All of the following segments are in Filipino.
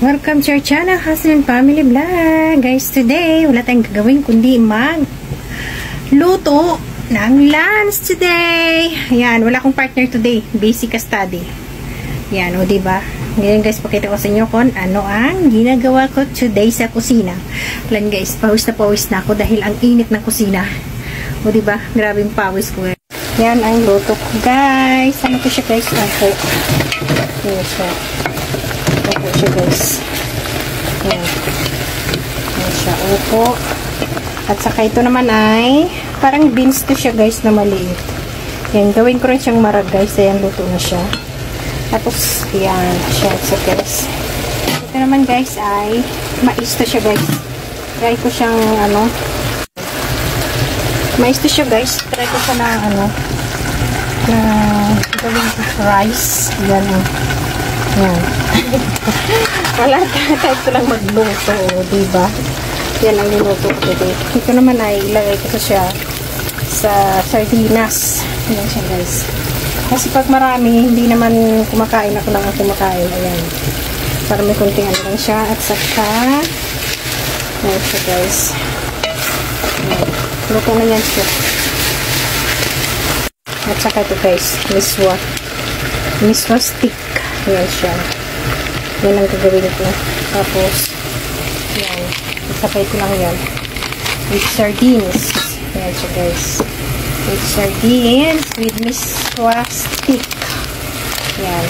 Welcome to our channel, Hustle and Family Vlog. Guys, today, wala tayong gagawin kundi luto ng lunch today. Ayan, wala akong partner today. Basic study. Ayan, o diba? Ngayon guys, pakita ko sa inyo kung ano ang ginagawa ko today sa kusina. Alam guys, pawis na ako dahil ang init ng kusina. O diba? Grabe yung pawis ko. Yan ang luto ko guys. Ano ko siya guys? Ako. Yan siya. Upo siya guys. Yan. Yan siya. Upo. At saka ito naman ay parang beans to siya guys na maliit. Yan. Gawin ko rin siyang marag guys. Ayan, luto na siya. Tapos, yan. Siya sa guys. Ito naman guys ay mais to siya guys. Try ko siyang ano. Mais to siya guys. Try ko siya na ano. Na gawin ko rice. Yan o. Yan. Wala type ko lang magluto. Diba? Yan ang niluto ko today. Ito naman ay ilagay ko siya sa sardinas. Yan siya guys. Kasi pag marami, hindi naman kumakain ako lang ang kumakain. Ayan. Para may kunting ano lang siya. At saka yan siya guys. Ayan. Luto na yan siya. At saka ito guys. Miswa stick. Yan siya. Yan ang gagawin ko. Tapos yan. Isapay ko lang yan. With sardines. Yan siya guys. With sardines. With miswa stick. Yan.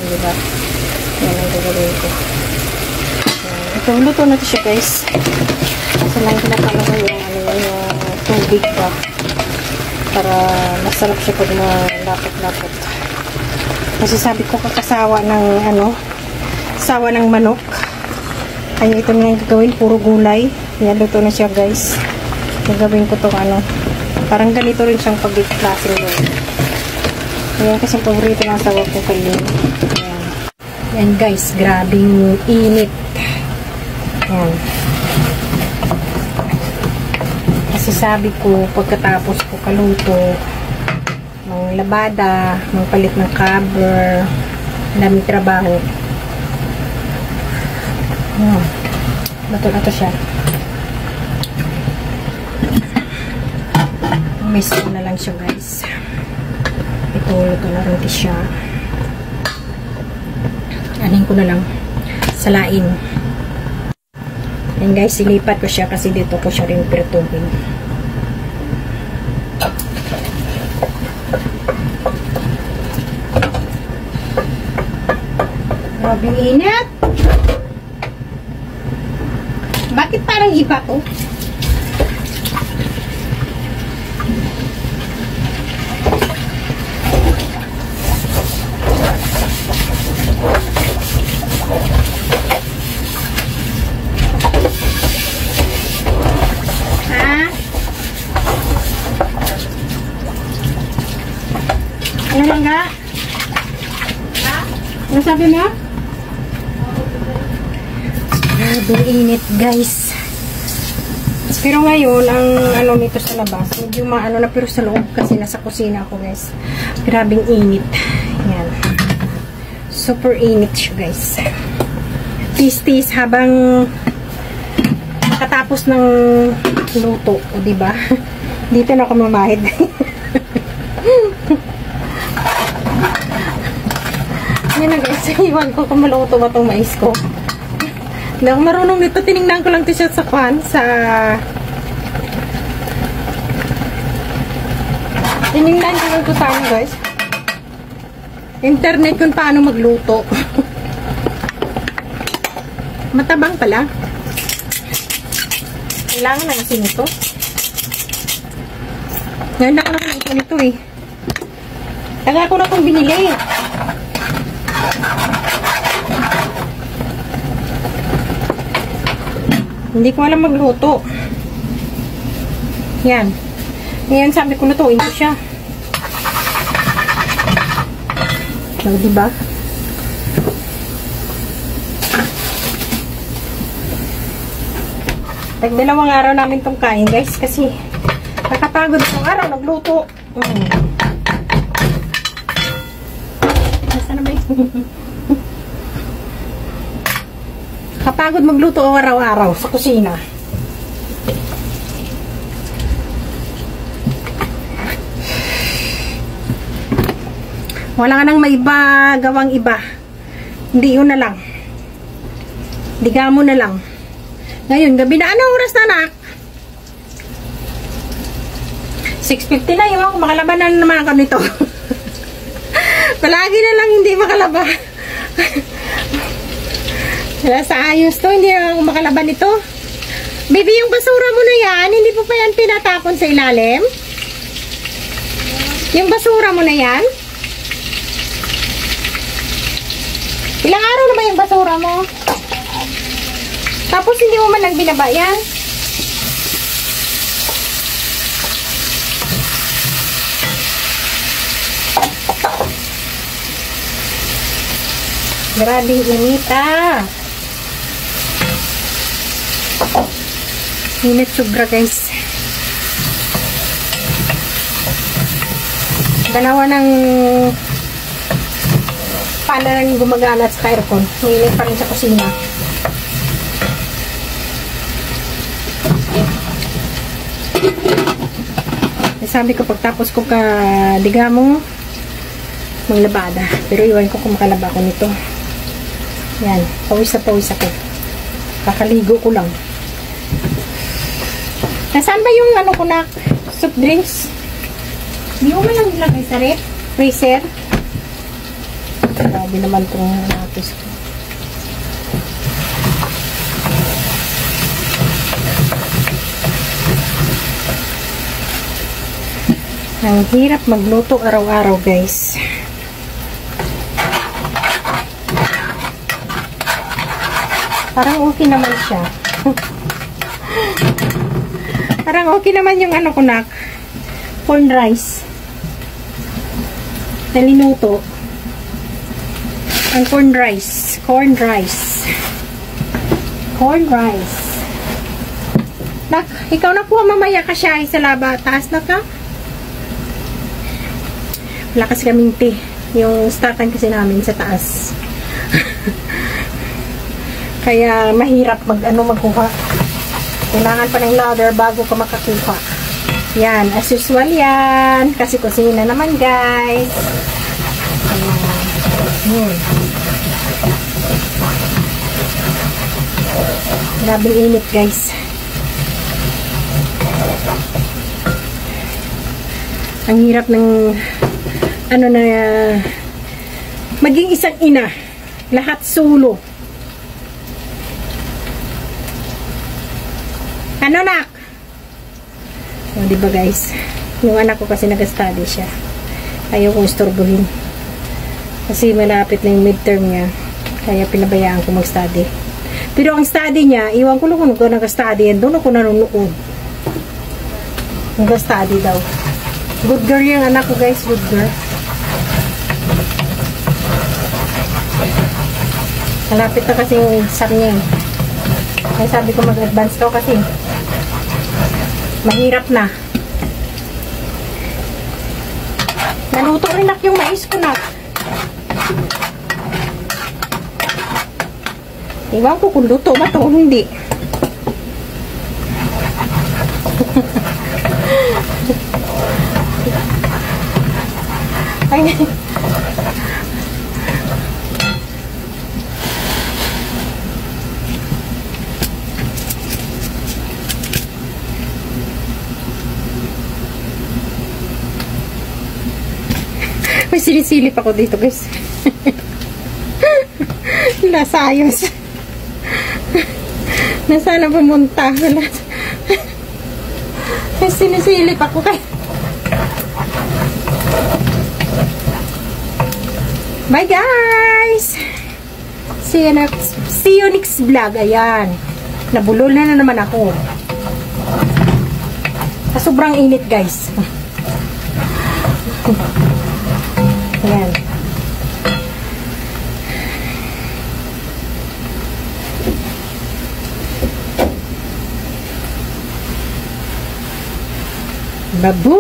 Diba? Yan ang gagawin ko. Yan. Ito, luto na ito siya guys. Kasi lang pinapalagay yung tubig ba. Para masarap siya pag malapot-lapot. Kasi sabi ko kakasawa ng sawa ng manok. Kaya ito na yung gagawin, puro gulay. Yan, luto na siya guys. Gagawin ko itong parang ganito rin siyang pag-klaseng doon. Ayan, kasi paborito ng sawa ko kayo. Ayan. Ayan guys, grabing init. Ayan. Kasi sabi ko, pagkatapos ko kaluto, ng labada, ng palit ng cover, daming trabaho. Luto na to siya. Miss ko na lang siya guys. Ito, luto na rin siya. Anin ko na lang. Salain. And guys, ilipat ko siya kasi dito ko siya rin pirtubin. Grabing init. Bakit parang iba to? Ano lang nga? Ano sabi mo? Grabe init guys. Pero ngayon ang nito sa labas medyo maano na, pero sa loob kasi nasa kusina ako guys. Grabing init. Yan. Super init siya guys. Tis habang katapos ng luto, o diba? Dito na ako mamahid. Yan na guys, iwan ko kung maluto ba itong mais ko. Hindi ako marunong nito. Tinignan ko lang ito siya sa tinignan ko lang ito sa guys. Internet kung paano magluto. Matabang pala. Kailangan na kasi nito. Ngayon ako nakikita nito eh. Taga ko na itong binili. Hindi ko alam magluto. Yan. Ngayon sabi ko lutuin ko siya. So, diba? Tag-dalawang araw namin itong kain guys. Kasi nakapagod itong araw nagluto. Nasaan na ba yun? Kapagod magluto araw-araw sa kusina. Wala ka nang maiba, gawang iba. Hindi yun na lang. Diga mo na lang. Ngayon, gabi na. Anong oras na, anak? 6:50 na yun. Makalaban na naman ako nito. Palagi na lang hindi makalaba. Wala sa ayos to. Hindi na ako makalaban nito. Baby, yung basura mo na yan, hindi po pa yan pinatapon sa ilalim? Yung basura mo na yan? Ilang araw na ba yung basura mo? Tapos hindi mo man lang binaba yan? Grabing inita. Init sobra, guys. Dalawa ng paano gumagana sa aircon. Mainit pa rin sa kusina. Sabi ko pagtapos ko diga mo maglabada. Pero iwan ko kung makalaba ko nito. Yan. Pawis na pawis ako. Kakaligo ko lang. Nasaan ba yung ano ko na soft drinks? Hindi ko man lang nilagay sa rep. Freezer. Grabe naman itong natis ko. Ang hirap magluto araw-araw, guys. Parang okay naman siya. Parang okay naman yung ano ko na corn rice. Nalinuto. Ang corn rice. Corn rice. Corn rice. Nak, ikaw nakuha mamaya ka siya sa laba. Taas na ka? Wala kasi kaming tea. Yung statan kasi namin sa taas. Kaya mahirap magkuha. Kailangan pa ng ladder bago ka makakuha. Yan, as usual yan. Kasi kusina naman, guys. Ayan. Grabe init, guys. Ang hirap ng maging isang ina. Lahat solo. Ano, nak? O, diba, guys? Yung anak ko kasi nag-study siya. Ayaw kong istorbohin. Kasi malapit na yung midterm niya. Kaya pinabayaan ko mag-study. Pero ang study niya, iwan ko lang kung nag-study yan. Doon ako nanonood. Nag-study daw. Good girl yung anak ko, guys. Good girl. Malapit na kasi yung exam niya. Kaya sabi ko mag-advance daw kasi mahirap na. Naluto rin nak yung mais ko, nak. Iwan ko kung luto ba ito o hindi. Ay, may sinisilip ako dito, guys. Nasa ayos. Nasaan na pumunta? May sinisilip ako, guys. Bye, guys! See you next vlog. Ayan. Nabulol na naman ako. Sa sobrang init, guys. Ayan. Babu!